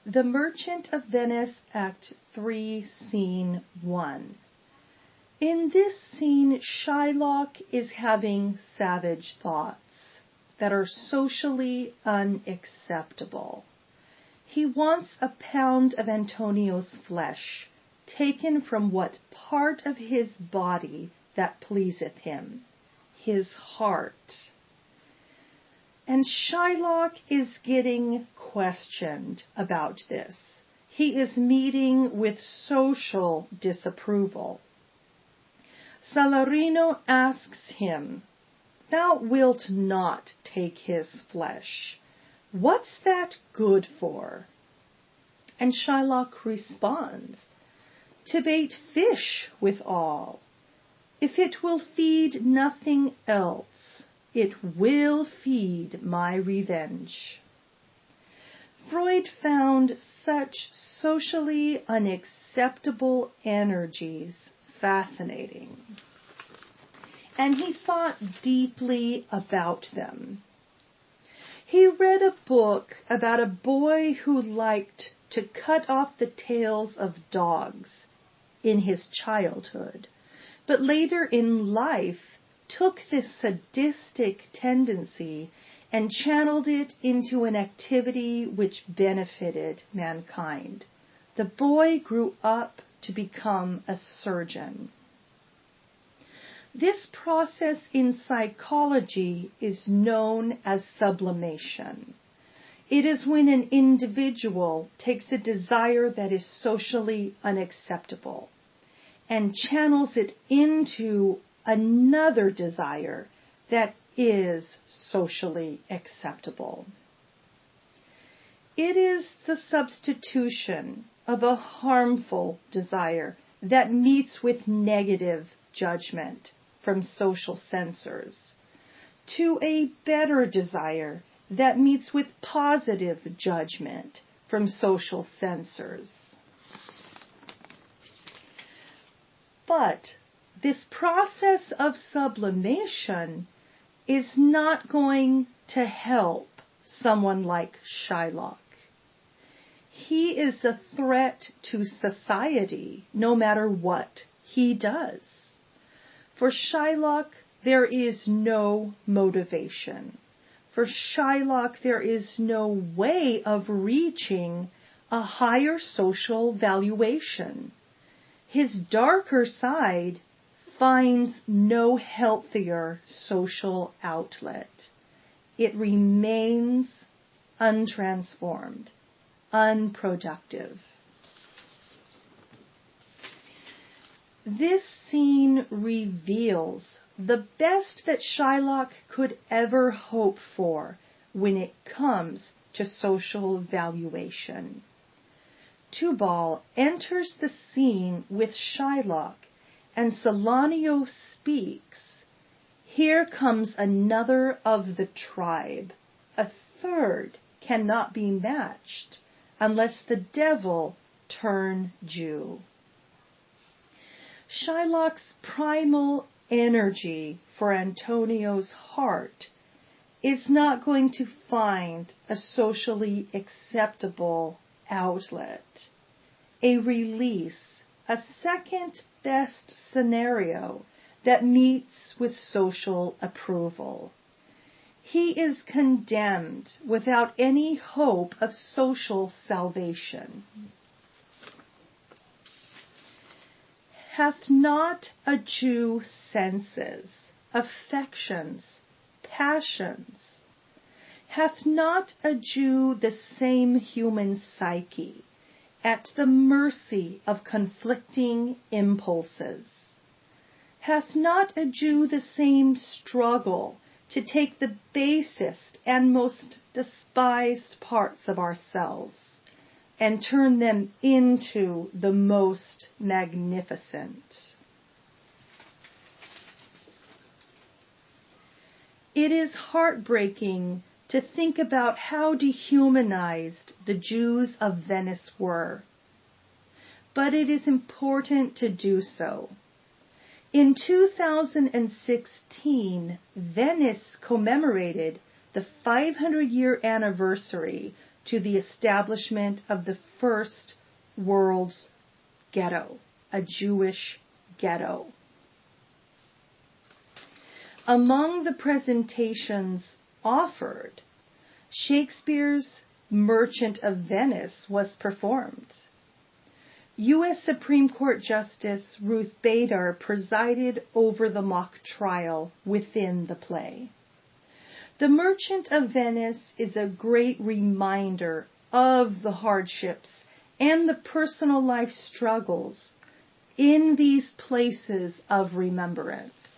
The Merchant of Venice, Act 3, Scene 1. In this scene, Shylock is having savage thoughts that are socially unacceptable. He wants a pound of Antonio's flesh, taken from what part of his body that pleaseth him, his heart. And Shylock is getting questioned about this. He is meeting with social disapproval. Salarino asks him, "Thou wilt not take his flesh. What's that good for?" And Shylock responds, "To bait fish withal. If it will feed nothing else, it will feed my revenge." Freud found such socially unacceptable energies fascinating, and he thought deeply about them. He read a book about a boy who liked to cut off the tails of dogs in his childhood, but later in life took this sadistic tendency and channeled it into an activity which benefited mankind. The boy grew up to become a surgeon. This process in psychology is known as sublimation. It is when an individual takes a desire that is socially unacceptable and channels it into another desire that is socially acceptable. It is the substitution of a harmful desire that meets with negative judgment from social censors to a better desire that meets with positive judgment from social censors. But this process of sublimation is not going to help someone like Shylock. He is a threat to society no matter what he does. For Shylock, there is no motivation. For Shylock, there is no way of reaching a higher social valuation. His darker side finds no healthier social outlet. It remains untransformed, unproductive. This scene reveals the best that Shylock could ever hope for when it comes to social valuation. Tubal enters the scene with Shylock, and Salanio speaks. Here comes another of the tribe. A third cannot be matched unless the devil turn Jew. Shylock's primal energy for Antonio's heart is not going to find a socially acceptable outlet, a release, a second best scenario that meets with social approval. He is condemned without any hope of social salvation. Hath not a Jew senses, affections, passions? Hath not a Jew the same human psyche, at the mercy of conflicting impulses? Hath not a Jew the same struggle to take the basest and most despised parts of ourselves and turn them into the most magnificent? It is heartbreaking to think about how dehumanized the Jews of Venice were, but it is important to do so. In 2016, Venice commemorated the 500-year anniversary to the establishment of the first world's ghetto, a Jewish ghetto. Among the presentations offered, Shakespeare's Merchant of Venice was performed. U.S. Supreme Court Justice Ruth Bader presided over the mock trial within the play. The Merchant of Venice is a great reminder of the hardships and the personal life struggles in these places of remembrance.